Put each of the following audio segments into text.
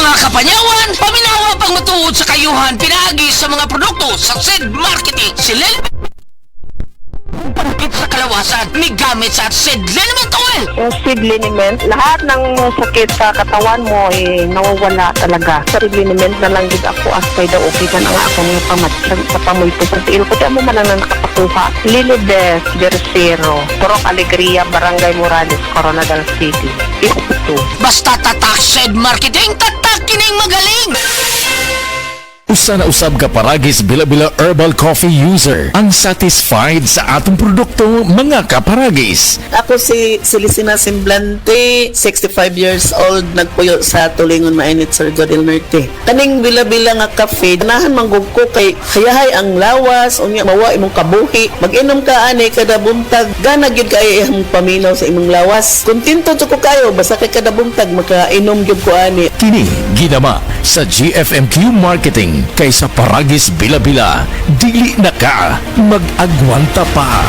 Mga kapanyawan, paminawa pang matuod sa kayuhan pinaagi sa mga produkto sa SED Marketing. Sila pagkit sa kalawasan, may gamit sa SED Liniment Oil. Yung seed liniment, lahat ng sakit sa katawan mo nawawala talaga. Sa seed liniment na lang din ako aspay daw okay na nga ako ng pamatsag sa pamoy po. Sa tiil ko, di mo man lang nakapakuha. Lilides, Bersero, Purok Alegria, Barangay Morales, Coronadal City. Ito. Basta tatak SED Marketing, tatak kining magaling. Usa na usab ka paragis bila-bila herbal coffee user ang satisfied sa atong produkto mga kaparagis. Ako si Celicina Semblante, 65 years old, nagpuyo sa Tulingon Mainit, Surigao del Norte. Kaning bila-bila nga kafe, ganahan manggug ko kay hayahay ang lawas, unya mawa imong kabuhi. Mag-inom ka ani kada buntag, gana gyud kay imong paminaw sa imong lawas. Kontento jud ko kayo basta kay kada buntag makainom gyud ko ani. Kini ginama sa GFMQ Marketing kaysa paragis bila-bila, dili na ka mag-agwanta pa.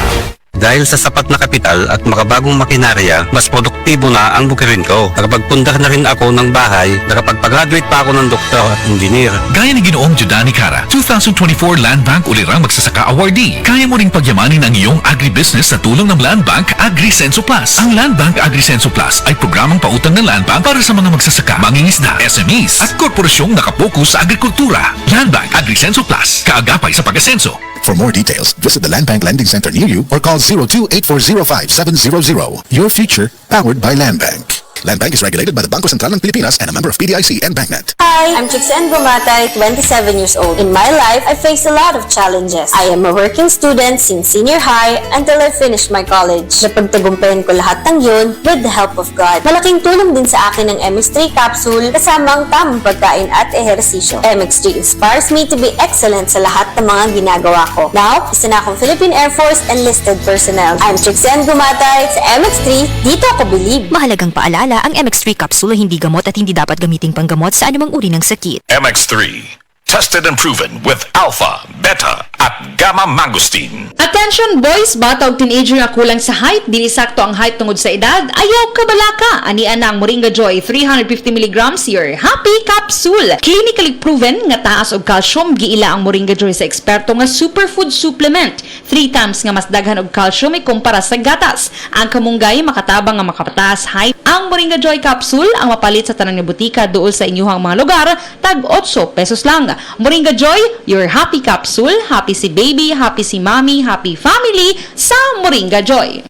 Dahil sa sapat na kapital at makabagong makinarya, mas produktibo na ang bukirin ko. Nakapagpundar na rin ako ng bahay, nakapagpag-graduate pa ako ng doktor at engineer. Gaya ni Ginoong Judani Cara, 2024 Land Bank Ulirang Magsasaka Awardee. Kaya mo ring pagyamanin ang iyong agribusiness sa tulong ng Land Bank AgriSenso Plus. Ang Land Bank AgriSenso Plus ay programang pautang ng Land Bank para sa mga magsasaka, mangingisda, SMEs at korporasyong nakapokus sa agrikultura. Land Bank AgriSenso Plus, kaagapay sa pag-asenso. For more details, visit the Land Bank Lending Center near you or call 02-8405-700. Your future, powered by Land Bank. Land Bank is regulated by the Bangko Sentral ng Pilipinas and a member of PDIC and BancNet. Hi, I'm Chixen Gumatay, 27 years old. In my life, I faced a lot of challenges. I am a working student since senior high until I finished my college. Napagtagumpayan ko lahat ng yun with the help of God. Malaking tulong din sa akin ng MX3 capsule kasama ang tamang pagkain at ehersisyo. MX3 inspires me to be excellent sa lahat ng mga ginagawa ko. Now, isa na akong Philippine Air Force enlisted personnel. I'm Chixen Gumatay sa MX3, dito ako believe. Mahalagang paalala, ang MX3 capsule ay hindi gamot at hindi dapat gamiting panggamot sa anumang uri ng sakit. MX3, tested and proven with alpha, beta, at gamma mangosteen. Attention boys, bata o teenager na kulang sa height, dili sakto ang height tungod sa edad, ayaw kabalaka. Anian ang Moringa Joy 350mg your happy capsule. Clinically proven nga taas og calcium, giila ang Moringa Joy sa eksperto nga superfood supplement. 3 times nga mas daghan og calcium ikumpara sa gatas. Ang kamunggay makatabang nga makapataas height. Ang Moringa Joy capsule ang mapalit sa tanang nga butika duol sa inyuhang mga lugar, tag 8 pesos lang. Moringa Joy, your happy capsule. Happy si baby, happy si mommy, happy family sa Moringa Joy.